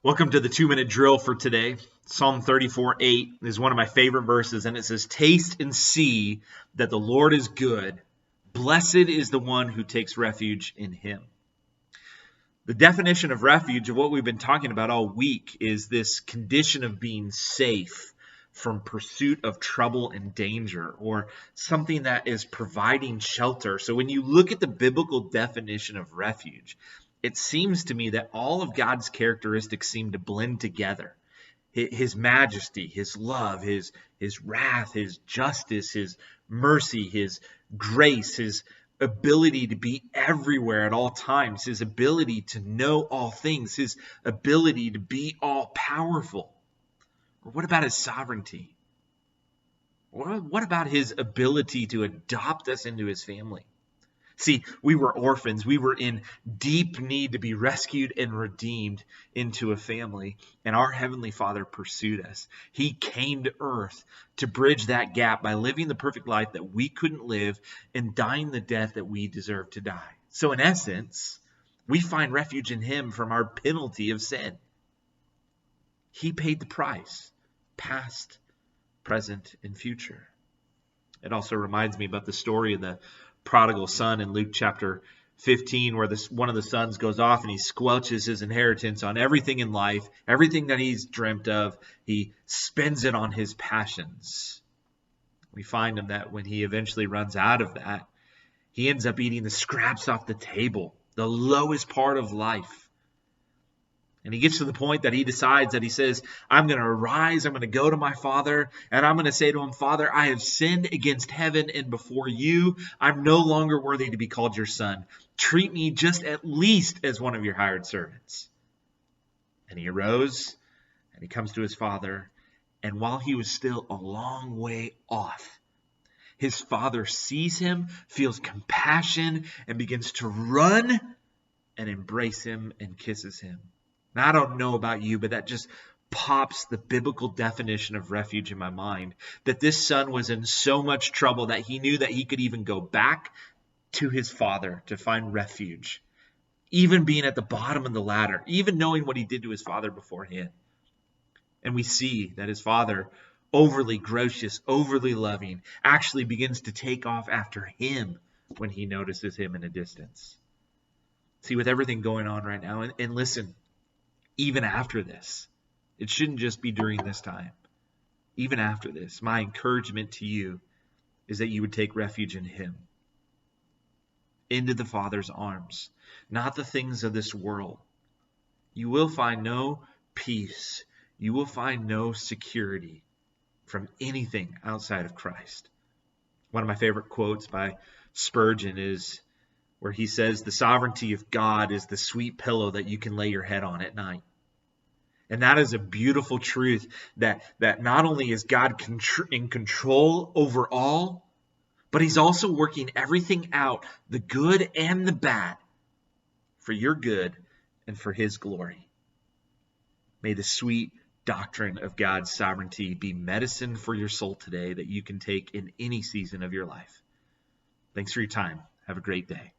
Welcome to the 2-minute drill for today. Psalm 34:8 is one of my favorite verses, and it says, "Taste and see that the Lord is good. Blessed is the one who takes refuge in him." The definition of refuge, of what we've been talking about all week, is this condition of being safe from pursuit of trouble and danger, or something that is providing shelter. So when you look at the biblical definition of refuge, it seems to me that all of God's characteristics seem to blend together. His majesty, his love, his wrath, his justice, his mercy, his grace, his ability to be everywhere at all times, his ability to know all things, his ability to be all powerful. Or what about his sovereignty? What about his ability to adopt us into his family? See, we were orphans. We were in deep need to be rescued and redeemed into a family, and our Heavenly Father pursued us. He came to earth to bridge that gap by living the perfect life that we couldn't live and dying the death that we deserved to die. So in essence, we find refuge in him from our penalty of sin. He paid the price, past, present, and future. It also reminds me about the story of the prodigal son in Luke chapter 15, where one of the sons goes off and he squelches his inheritance on everything in life, everything that he's dreamt of. He spends it on his passions. We find him that when he eventually runs out of that, he ends up eating the scraps off the table, the lowest part of life. And he gets to the point that he decides that he says, I'm going to arise, I'm going to go to my father, and I'm going to say to him, Father, I have sinned against heaven and before you. I'm no longer worthy to be called your son. Treat me just at least as one of your hired servants. And he arose, and he comes to his father, and while he was still a long way off, his father sees him, feels compassion, and begins to run and embrace him and kisses him. Now, I don't know about you, but that just pops the biblical definition of refuge in my mind. That this son was in so much trouble that he knew that he could even go back to his father to find refuge. Even being at the bottom of the ladder, even knowing what he did to his father beforehand. And we see that his father, overly gracious, overly loving, actually begins to take off after him when he notices him in a distance. See, with everything going on right now, and listen, even after this, it shouldn't just be during this time. Even after this, my encouragement to you is that you would take refuge in him, into the Father's arms, not the things of this world. You will find no peace. You will find no security from anything outside of Christ. One of my favorite quotes by Spurgeon is where he says, the sovereignty of God is the sweet pillow that you can lay your head on at night. And that is a beautiful truth that not only is God in control over all, but he's also working everything out, the good and the bad, for your good and for his glory. May the sweet doctrine of God's sovereignty be medicine for your soul today that you can take in any season of your life. Thanks for your time. Have a great day.